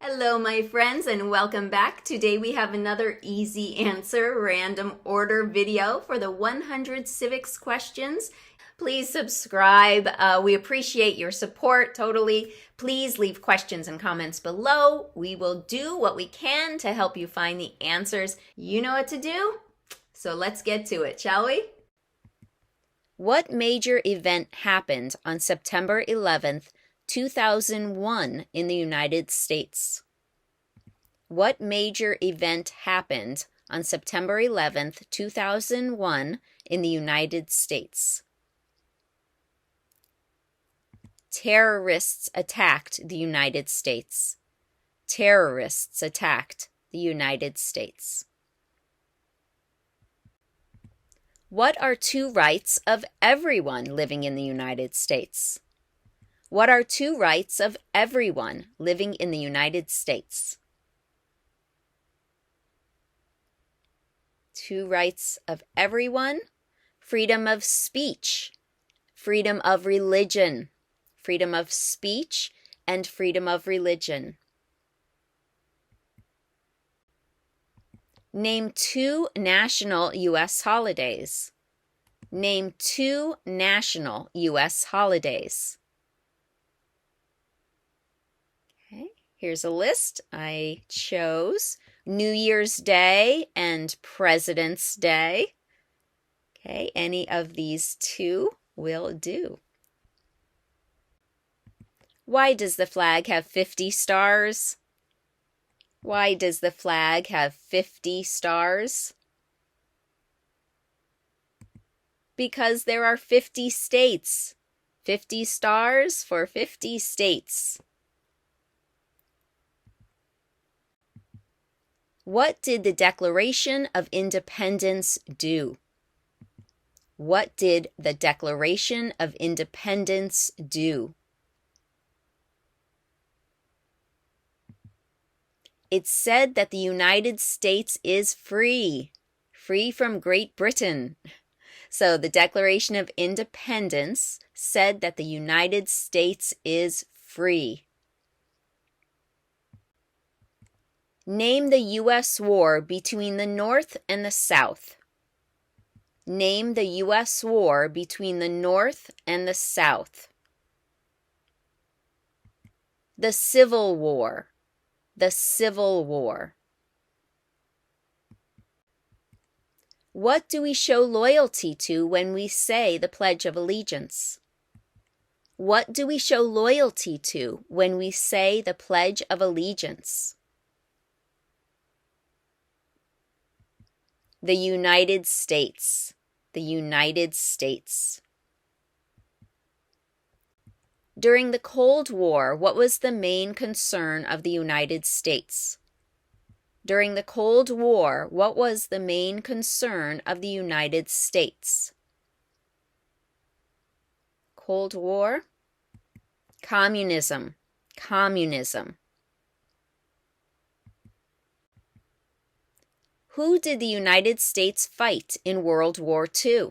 Hello, my friends, and welcome back. Today we have another easy answer random order video for the 100 civics questions. Please subscribe. We appreciate your support totally. Please leave questions and comments below. We will do what we can to help you find the answers. You know what to do, so let's get to it, shall we? What major event happened on September 11th, 2001 in the United States? What major event happened on September 11th, 2001 in the United States? Terrorists attacked the United States. Terrorists attacked the United States. What are two rights of everyone living in the United States? What are two rights of everyone living in the United States? Two rights of everyone: freedom of speech, freedom of religion, freedom of speech, and freedom of religion. Name two national U.S. holidays. Name two national U.S. holidays. Okay, here's a list. I chose New Year's Day and President's Day. Okay, any of these two will do. Why does the flag have 50 stars? Why does the flag have 50 stars? Because there are 50 states. 50 stars for 50 states. What did the Declaration of Independence do? What did the Declaration of Independence do? It said that the United States is free from Great Britain. So the Declaration of Independence said that the United States is free. Name the U.S. war between the North and the South. Name the U.S. war between the North and the South. The Civil War. The Civil War. What do we show loyalty to when we say the Pledge of Allegiance? What do we show loyalty to when we say the Pledge of Allegiance? The United States. The United States. During the Cold War, what was the main concern of the United States? During the Cold War, what was the main concern of the United States? Cold War? Communism. Communism. Who did the United States fight in World War II?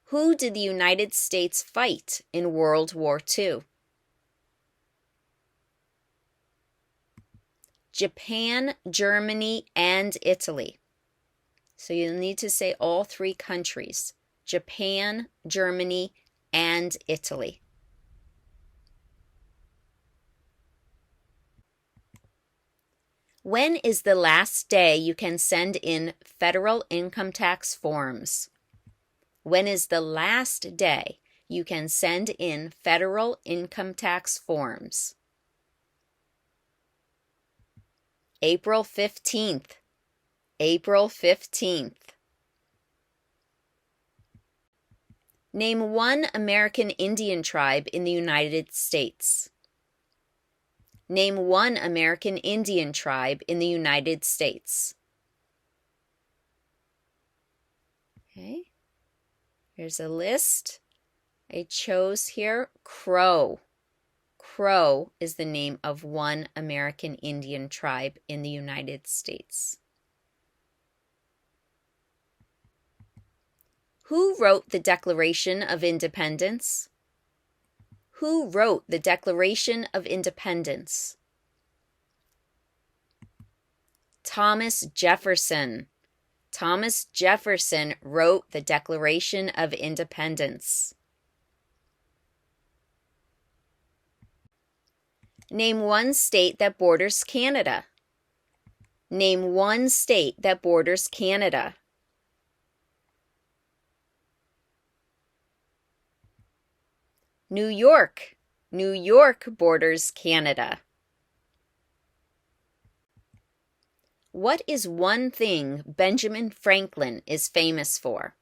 Who did the United States fight in World War II? Japan, Germany, and Italy. So you'll need to say all three countries: Japan, Germany, and Italy. When is the last day you can send in federal income tax forms? When is the last day you can send in federal income tax forms? April 15th. April 15th. Name one American Indian tribe in the United States. Name one American Indian tribe in the United States. Okay, here's a list. I chose here Crow. Crow is the name of one American Indian tribe in the United States. Who wrote the Declaration of Independence? Who wrote the Declaration of Independence? Thomas Jefferson. Thomas Jefferson wrote the Declaration of Independence. Name one state that borders Canada. Name one state that borders Canada. New York. New York borders Canada. What is one thing Benjamin Franklin is famous for?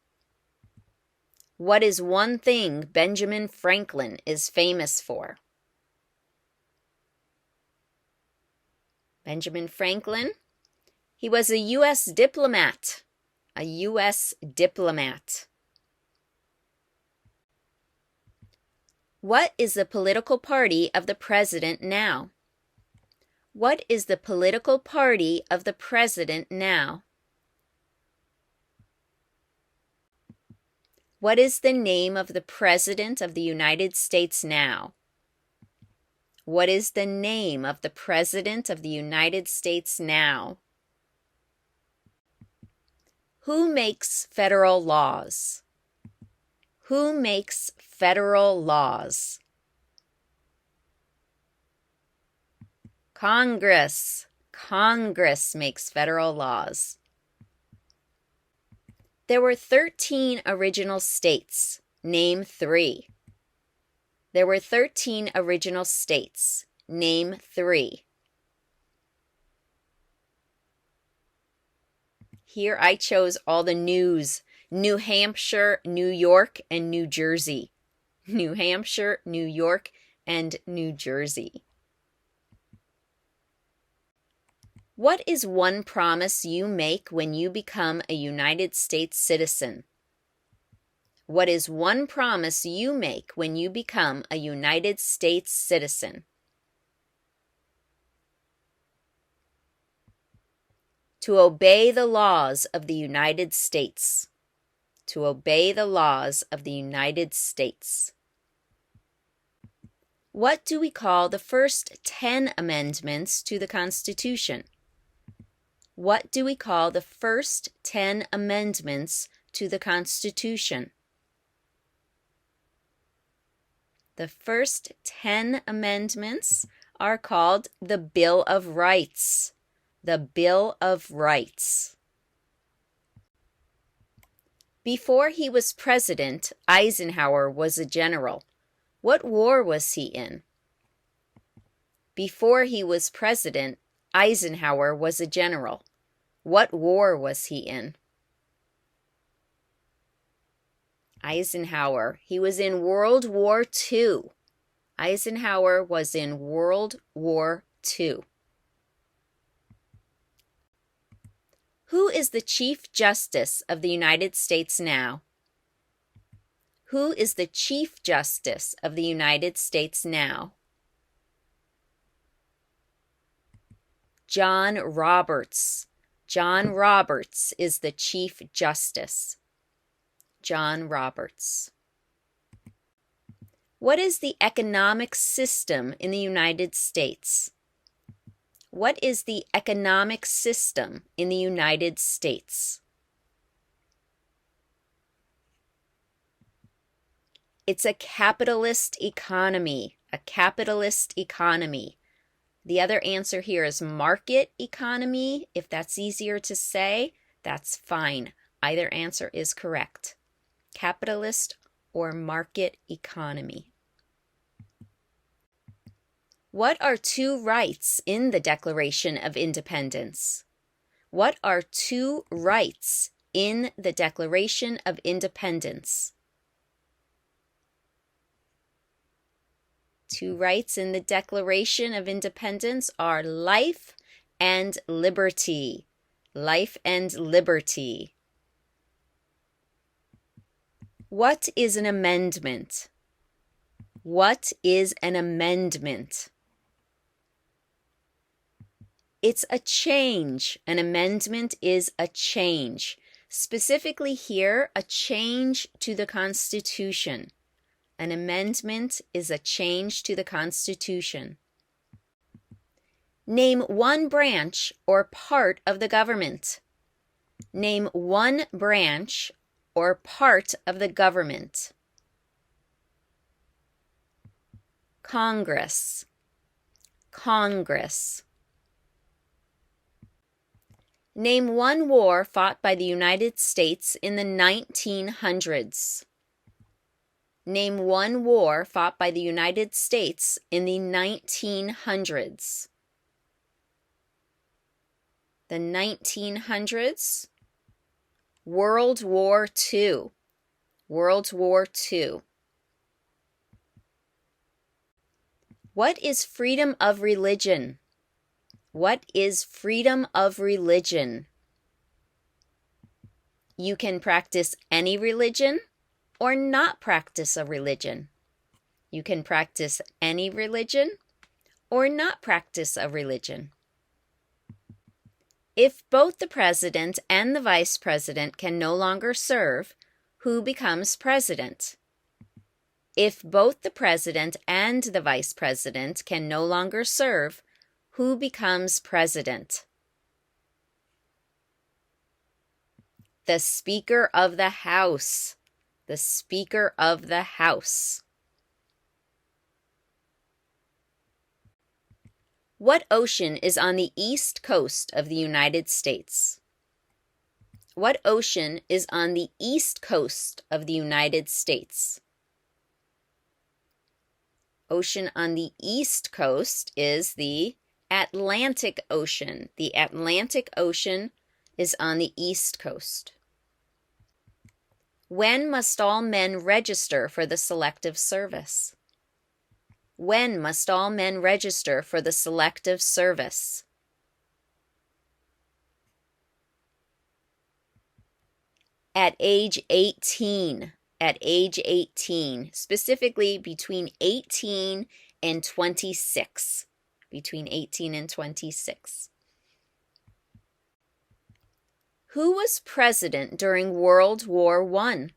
What is one thing Benjamin Franklin is famous for? Benjamin Franklin, he was a U.S. diplomat. A U.S. diplomat. What is the political party of the president now? What is the political party of the president now? What is the name of the President of the United States now? What is the name of the President of the United States now? Who makes federal laws? Who makes federal laws? Congress. Congress makes federal laws. There were 13 original states. Name 3. There were 13 original states. Name 3. Here I chose all the news. New Hampshire, New York, and New Jersey. New Hampshire, New York, and New Jersey. What is one promise you make when you become a United States citizen? What is one promise you make when you become a United States citizen? To obey the laws of the United States. To obey the laws of the United States. What do we call the first 10 amendments to the Constitution? What do we call the first 10 amendments to the Constitution? The first 10 amendments are called the Bill of Rights. The Bill of Rights. Before he was president, Eisenhower was a general. What war was he in? Before he was president, Eisenhower was a general. What war was he in? Eisenhower, he was in World War II. Eisenhower was in World War II. Who is the Chief Justice of the United States now? Who is the Chief Justice of the United States now? John Roberts. John Roberts is the Chief Justice. John Roberts. What is the economic system in the United States? What is the economic system in the United States? It's a capitalist economy. A capitalist economy. The other answer here is market economy. If that's easier to say, that's fine. Either answer is correct. Capitalist or market economy. What are 2 rights in the Declaration of Independence? What are 2 rights in the Declaration of Independence? 2 rights in the Declaration of Independence are life and liberty. Life and liberty. What is an amendment? What is an amendment? It's a change. An amendment is a change. Specifically here, a change to the Constitution. An amendment is a change to the Constitution. Name one branch or part of the government. Name one branch or part of the government. Congress. Congress. Name one war fought by the United States in the 1900s. Name one war fought by the United States in the 1900s. The 1900s. World War II. World War II. What is freedom of religion? What is freedom of religion? You can practice any religion or not practice a religion. You can practice any religion or not practice a religion. If both the president and the vice president can no longer serve, who becomes president? If both the president and the vice president can no longer serve, who becomes president? The Speaker of the House. The Speaker of the House. What ocean is on the east coast of the United States? What ocean is on the east coast of the United States? Ocean on the east coast is the Atlantic Ocean. The Atlantic Ocean is on the east coast. When must all men register for the Selective Service? When must all men register for the Selective Service? At age 18. At age 18. Specifically between 18 and 26. Between 18 and 26. Who was president during World War I?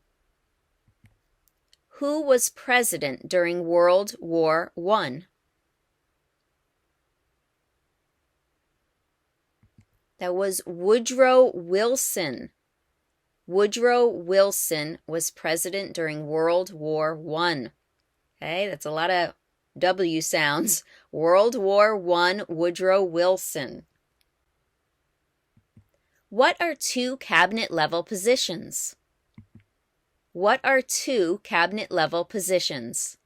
Who was president during World War I? That was Woodrow Wilson. Woodrow Wilson was president during World War I. Okay, that's a lot of W sounds. World War I, Woodrow Wilson. What are two cabinet-level positions? What are two cabinet-level positions?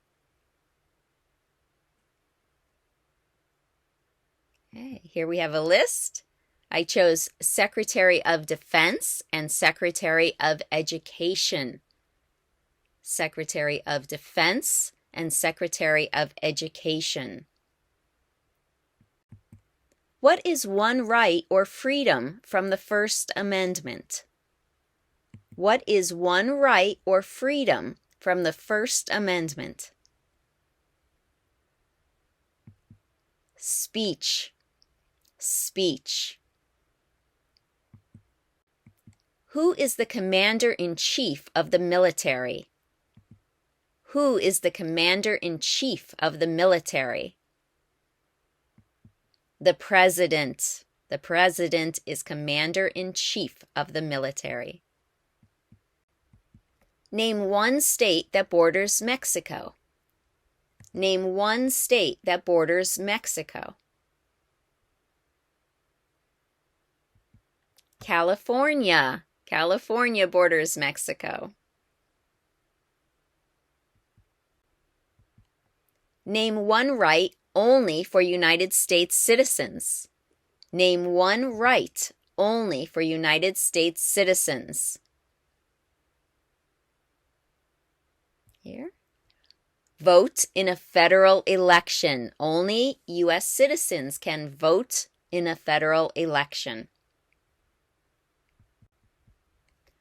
Okay, here we have a list. I chose Secretary of Defense and Secretary of Education. Secretary of Defense and Secretary of Education. What is one right or freedom from the First Amendment? What is one right or freedom from the First Amendment? Speech. Speech. Who is the commander-in-chief of the military? Who is the commander-in-chief of the military? The president. The president is commander-in-chief of the military. Name one state that borders Mexico. Name one state that borders Mexico. California. California borders Mexico. Name one right only for United States citizens. Name one right only for United States citizens. Here. Vote in a federal election. Only U.S. citizens can vote in a federal election.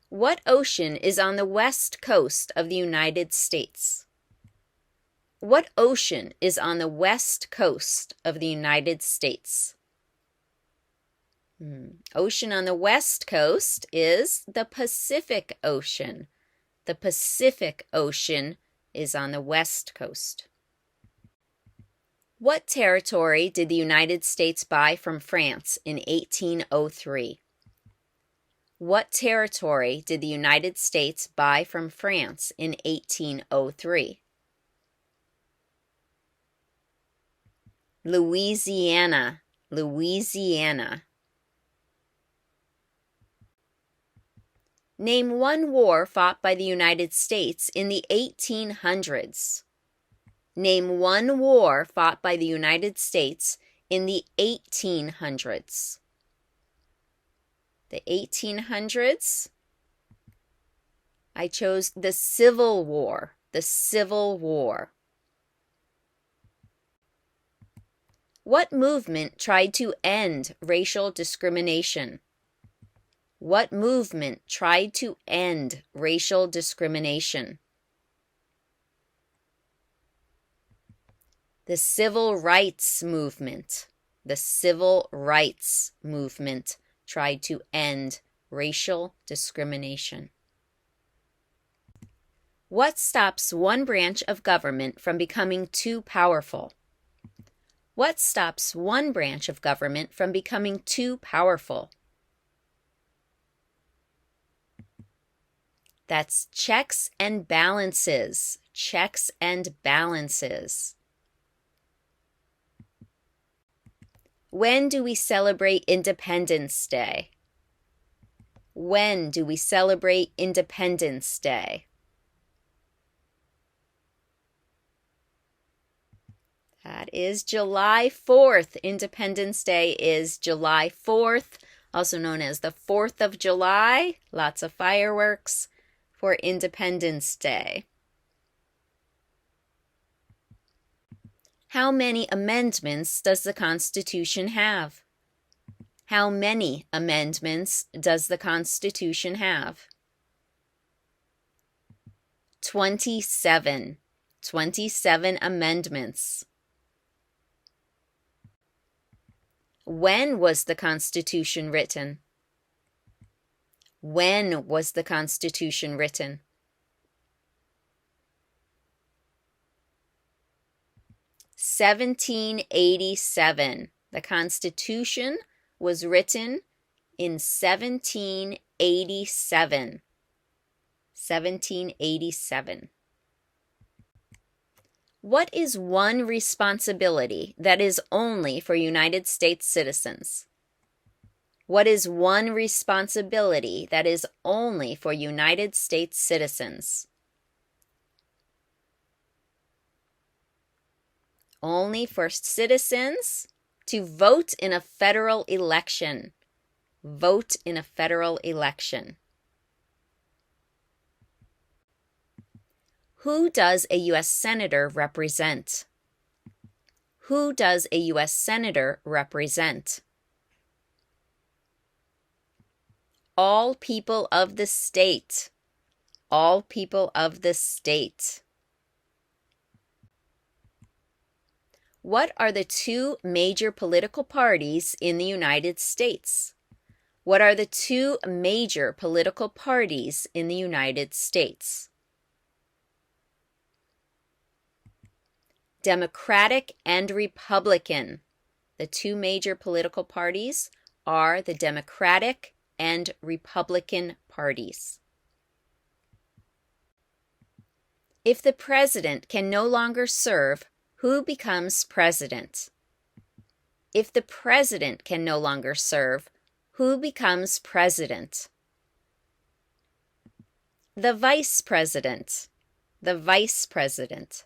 What ocean is on the west coast of the United States? What ocean is on the west coast of the United States? Ocean on the west coast is the Pacific Ocean. The Pacific Ocean is on the west coast. What territory did the United States buy from France in 1803? What territory did the United States buy from France in 1803? Louisiana, Louisiana. Name one war fought by the United States in the 1800s. Name one war fought by the United States in the 1800s. The 1800s, I chose the Civil War, the Civil War. What movement tried to end racial discrimination? What movement tried to end racial discrimination? The Civil Rights Movement. The Civil Rights Movement tried to end racial discrimination. What stops one branch of government from becoming too powerful? What stops one branch of government from becoming too powerful? That's checks and balances. Checks and balances. When do we celebrate Independence Day? When do we celebrate Independence Day? That is July 4th. Independence Day is July 4th, also known as the 4th of July. Lots of fireworks for Independence Day. How many amendments does the Constitution have? How many amendments does the Constitution have? 27. 27 amendments. When was the Constitution written? When was the Constitution written? 1787. The Constitution was written in 1787. 1787. What is one responsibility that is only for United States citizens? What is one responsibility that is only for United States citizens? Only for citizens to vote in a federal election. Vote in a federal election. Who does a U.S. Senator represent? Who does a U.S. Senator represent? All people of the state. All people of the state. What are the two major political parties in the United States? What are the two major political parties in the United States? Democratic and Republican. The two major political parties are the Democratic and Republican parties. If the president can no longer serve, who becomes president? If the president can no longer serve, who becomes president? The vice president. The vice president.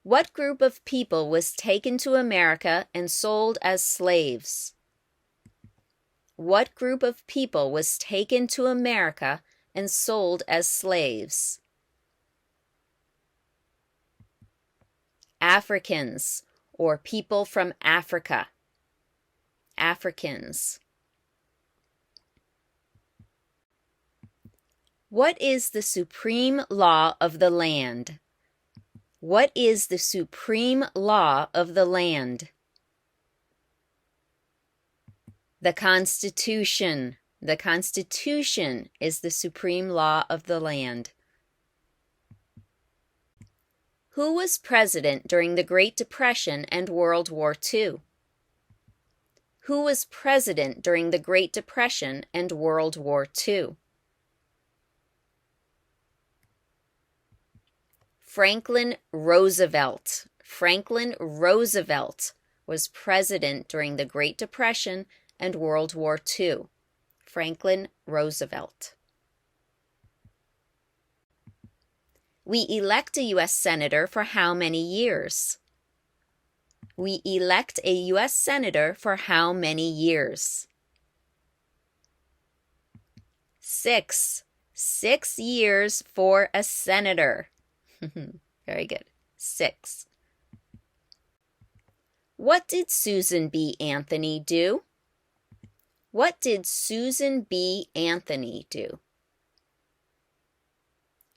What group of people was taken to America and sold as slaves? What group of people was taken to America and sold as slaves? Africans, or people from Africa. Africans. What is the supreme law of the land? What is the supreme law of the land? The Constitution. The Constitution is the supreme law of the land. Who was president during the Great Depression and World War II? Who was president during the Great Depression and World War II? Franklin Roosevelt. Franklin Roosevelt was president during the Great Depression and World War II. Franklin Roosevelt. We elect a U.S. Senator for how many years? We elect a U.S. Senator for how many years? 6. 6 years for a senator. Very good. 6. What did Susan B. Anthony do? What did Susan B. Anthony do?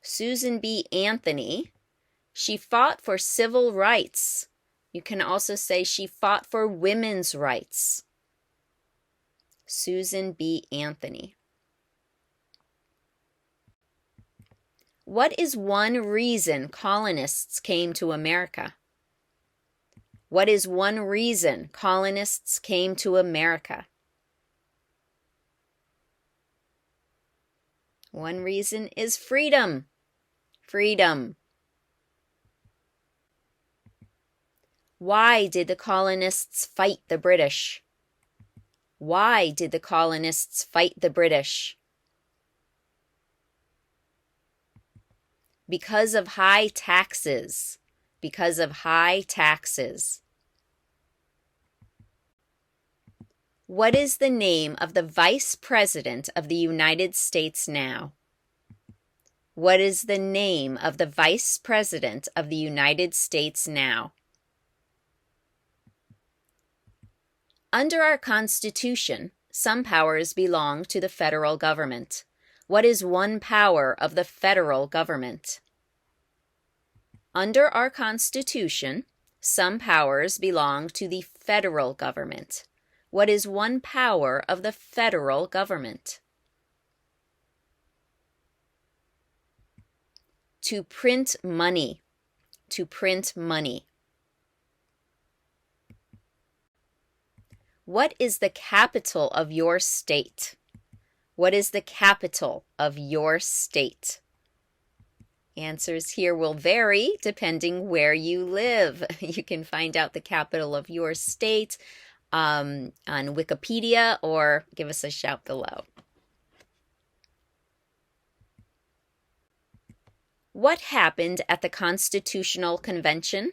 Susan B. Anthony, she fought for civil rights. You can also say she fought for women's rights. Susan B. Anthony. What is one reason colonists came to America? What is one reason colonists came to America? One reason is freedom. Freedom. Why did the colonists fight the British? Why did the colonists fight the British? Because of high taxes. Because of high taxes. What is the name of the Vice President of the United States now? What is the name of the Vice President of the United States now? Under our Constitution, some powers belong to the federal government. What is one power of the federal government? Under our Constitution, some powers belong to the federal government. What is one power of the federal government? To print money. To print money. What is the capital of your state? What is the capital of your state? Answers here will vary depending where you live. You can find out the capital of your state on Wikipedia or give us a shout below. What happened at the Constitutional Convention?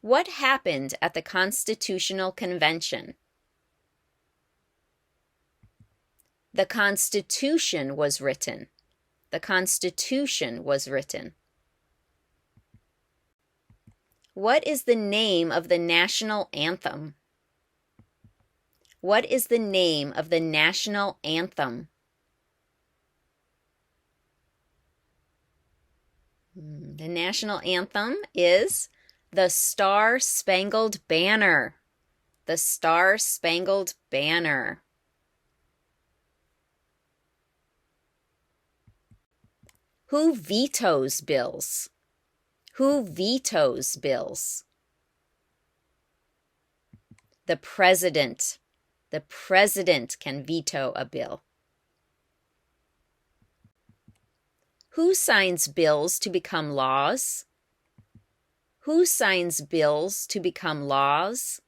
What happened at the Constitutional Convention? The Constitution was written. The Constitution was written. What is the name of the national anthem? What is the name of the national anthem? The national anthem is the Star-Spangled Banner. The Star-Spangled Banner. Who vetoes bills? Who vetoes bills? The president. The president can veto a bill. Who signs bills to become laws? Who signs bills to become laws?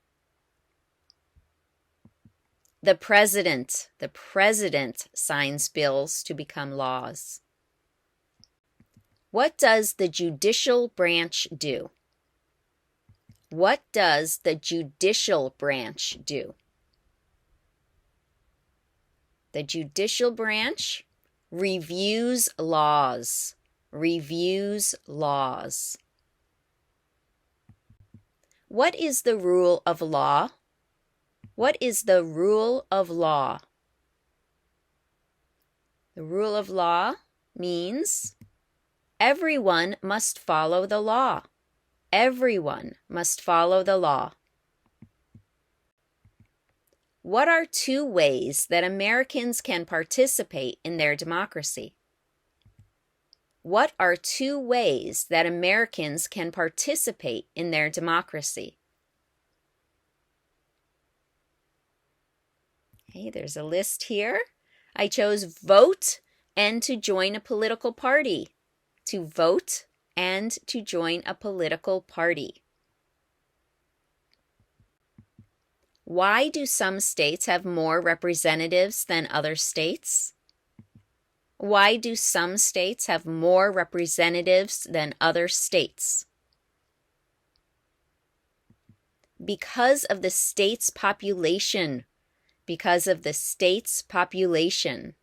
The president. The president signs bills to become laws. What does the judicial branch do? What does the judicial branch do? The judicial branch reviews laws. Reviews laws. What is the rule of law? What is the rule of law? The rule of law means everyone must follow the law. Everyone must follow the law. What are 2 ways that Americans can participate in their democracy? What are two ways that Americans can participate in their democracy? Okay, there's a list here. I chose vote and to join a political party. To vote and to join a political party. Why do some states have more representatives than other states? Why do some states have more representatives than other states? Because of the state's population. Because of the state's population.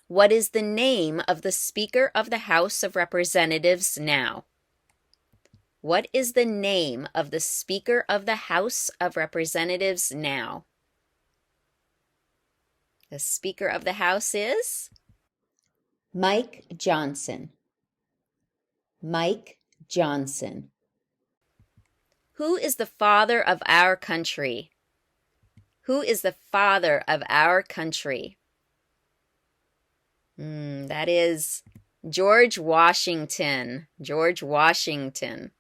What is the name of the Speaker of the House of Representatives now? What is the name of the Speaker of the House of Representatives now? The Speaker of the House is Mike Johnson. Mike Johnson. Who is the father of our country? Who is the father of our country? That is George Washington. George Washington.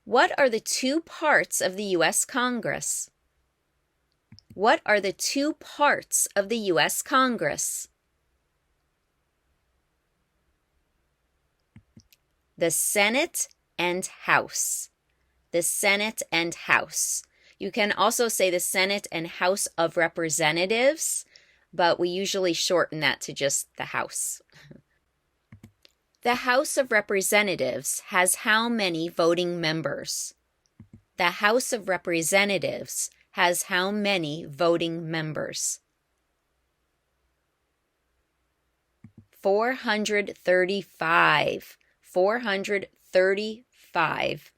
What are the two parts of the U.S. Congress? What are the two parts of the U.S. Congress? The Senate and House. The Senate and House. You can also say the Senate and House of Representatives, but we usually shorten that to just the House. The House of Representatives has how many voting members? The House of Representatives has how many voting members? 435. 435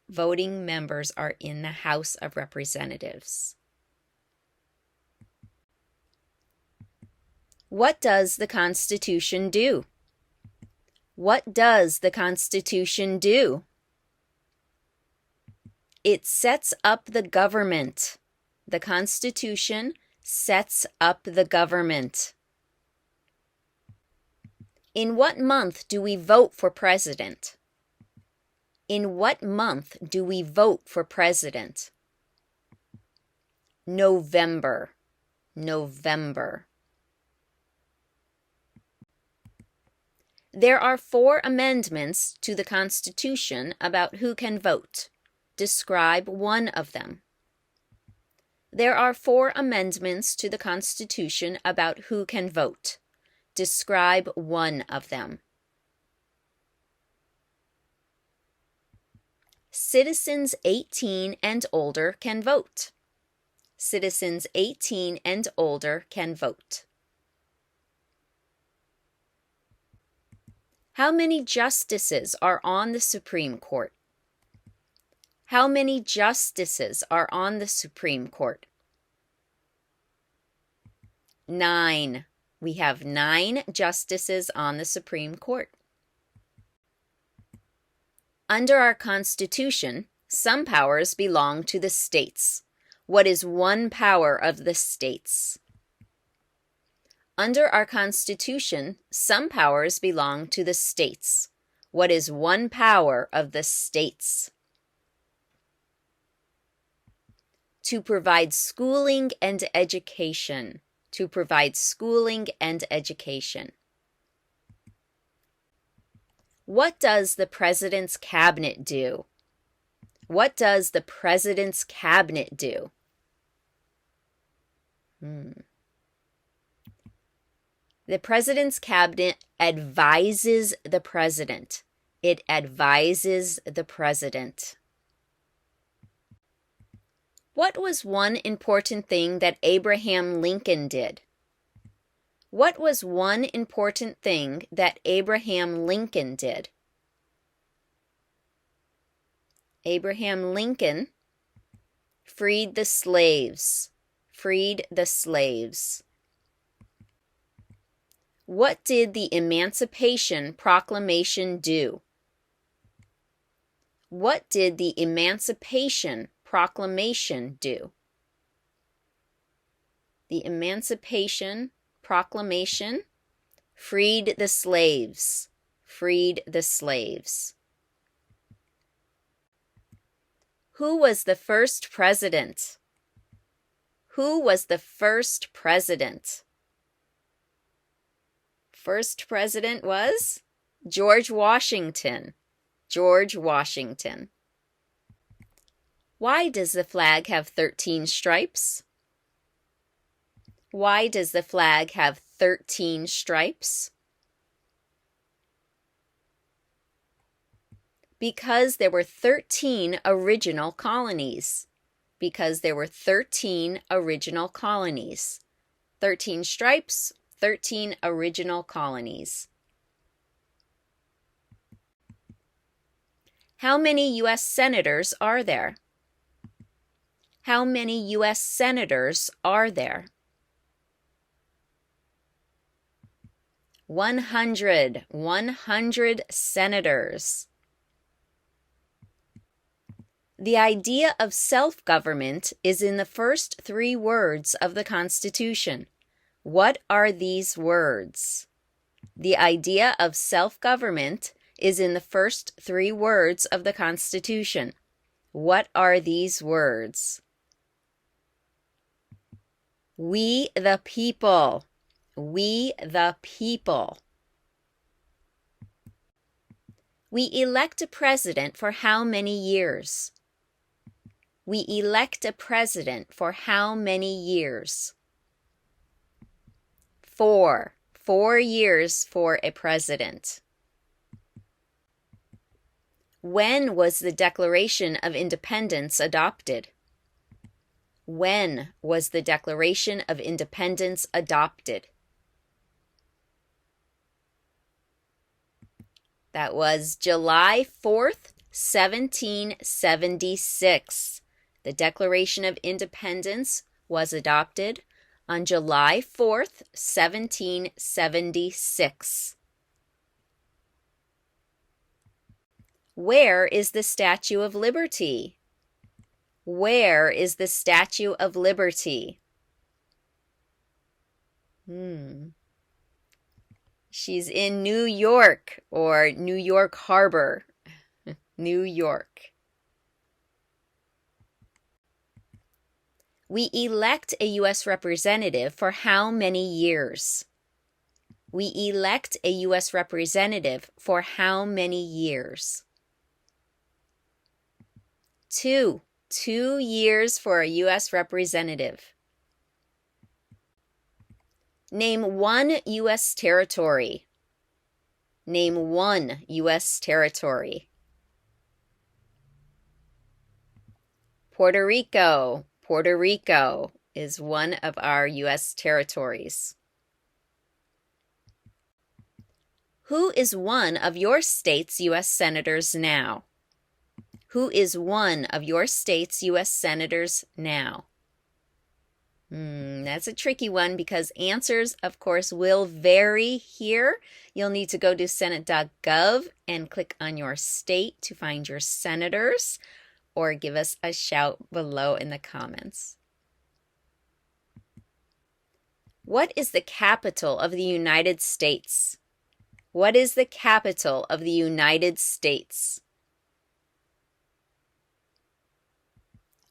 voting members are in the House of Representatives. What does the Constitution do? What does the Constitution do? It sets up the government. The Constitution sets up the government. In what month do we vote for president? In what month do we vote for president? November. November. There are 4 amendments to the Constitution about who can vote. Describe one of them. There are 4 amendments to the Constitution about who can vote. Describe one of them. Citizens 18 and older can vote. Citizens 18 and older can vote. How many justices are on the Supreme Court? How many justices are on the Supreme Court? 9. We have 9 justices on the Supreme Court. Under our Constitution, some powers belong to the states. What is one power of the states? Under our Constitution, some powers belong to the states. What is one power of the states? To provide schooling and education. To provide schooling and education. What does the President's Cabinet do? What does the President's Cabinet do? The President's Cabinet advises the President. It advises the President. What was one important thing that Abraham Lincoln did? What was one important thing that Abraham Lincoln did? Abraham Lincoln freed the slaves. Freed the slaves. What did the Emancipation Proclamation do? What did the Emancipation Proclamation do? The Emancipation Proclamation freed the slaves. Freed the slaves. Who was the first president? Who was the first president? First president was George Washington. George Washington. Why does the flag have 13 stripes? Why does the flag have 13 stripes? Because there were 13 original colonies. Because there were 13 original colonies. 13 stripes, 13 original colonies. How many U.S. senators are there? How many U.S. senators are there? 100. 100 senators. The idea of self-government is in the first 3 words of the Constitution. What are these words? The idea of self-government is in the first 3 words of the Constitution. What are these words? We the people. We the people. We elect a president for how many years? We elect a president for how many years? 4. 4 years for a president. When was the Declaration of Independence adopted? When was the Declaration of Independence adopted? That was July 4th, 1776. The Declaration of Independence was adopted on July 4th, 1776. Where is the Statue of Liberty? Where is the Statue of Liberty? She's in New York or New York Harbor. New York. We elect a U.S. representative for how many years? We elect a U.S. representative for how many years? 2. 2 years for a U.S. representative. Name 1 U.S. territory. Name 1 U.S. territory. Puerto Rico. Puerto Rico is one of our U.S. territories. Who is one of your state's U.S. senators now? Who is one of your state's U.S. senators now? That's a tricky one because answers, of course, will vary here. You'll need to go to senate.gov and click on your state to find your senators, or give us a shout below in the comments. What is the capital of the United States? What is the capital of the United States?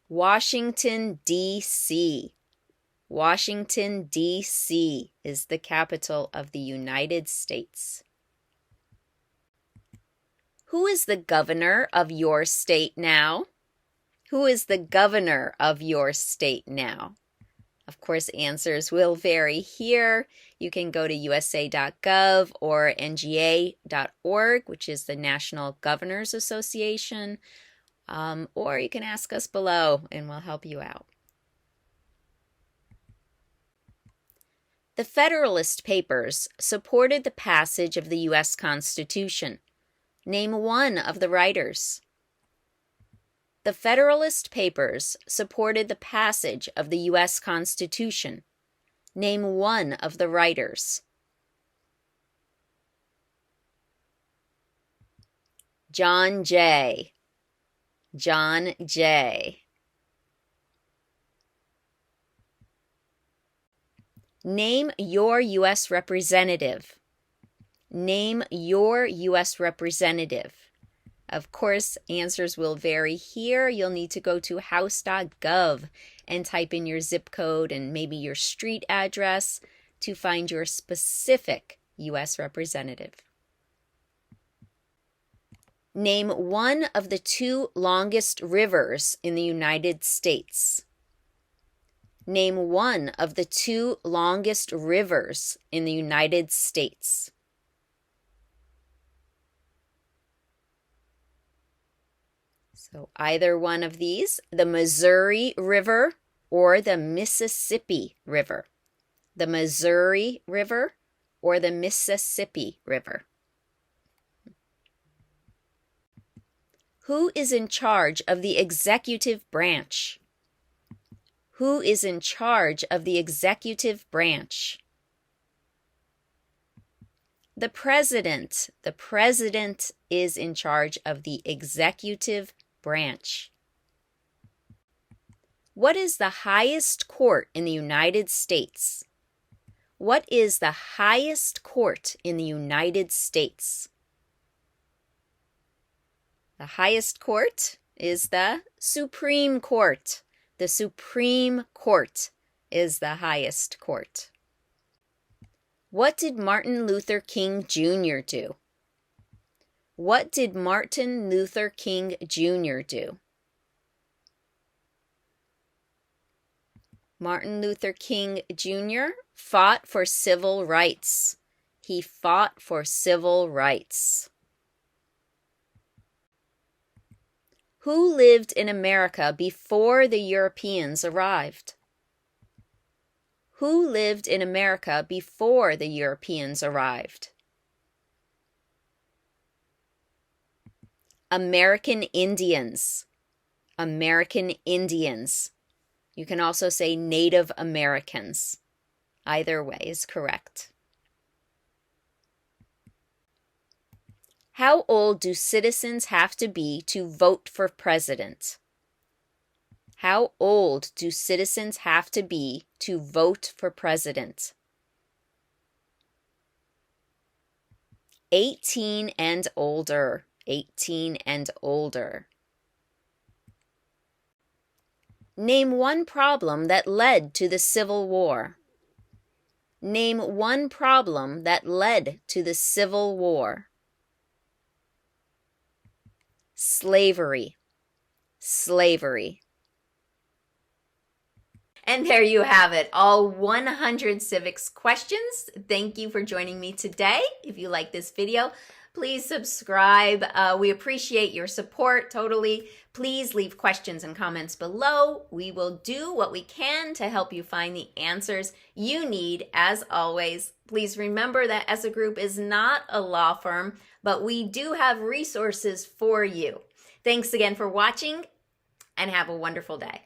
Washington, D.C. Washington, D.C. is the capital of the United States. Who is the governor of your state now? Who is the governor of your state now? Of course, answers will vary here. You can go to usa.gov or nga.org, which is the National Governors Association, or you can ask us below and we'll help you out. The Federalist Papers supported the passage of the U.S. Constitution. Name 1 of the writers. The Federalist Papers supported the passage of the U.S. Constitution. Name 1 of the writers. John Jay. John Jay. Name your U.S. representative. Name your U.S. representative. Of course, answers will vary here. You'll need to go to house.gov and type in your zip code and maybe your street address to find your specific U.S. representative. Name one of the 2 longest rivers in the United States. Name one of the 2 longest rivers in the United States. So either one of these, the Missouri River or the Mississippi River. The Missouri River or the Mississippi River. Who is in charge of the executive branch? Who is in charge of the executive branch? The president. The president is in charge of the executive branch. What is the highest court in the United States? What is the highest court in the United States? The highest court is the Supreme Court. The Supreme Court is the highest court. What did Martin Luther King Jr. do? What did Martin Luther King Jr. do? Martin Luther King Jr. fought for civil rights. He fought for civil rights. Who lived in America before the Europeans arrived? Who lived in America before the Europeans arrived? American Indians. American Indians. You can also say Native Americans. Either way is correct. How old do citizens have to be to vote for president? How old do citizens have to be to vote for president? 18 and older. 18 and older. Name one problem that led to the Civil War. Name one problem that led to the Civil War. Slavery. Slavery. And there you have it, all 100 civics questions. Thank you for joining me today. If you like this video, please subscribe. We appreciate your support totally. Please leave questions and comments below. We will do what we can to help you find the answers you need. As always, please remember that Essa Group is not a law firm, but we do have resources for you. Thanks again for watching, and have a wonderful day.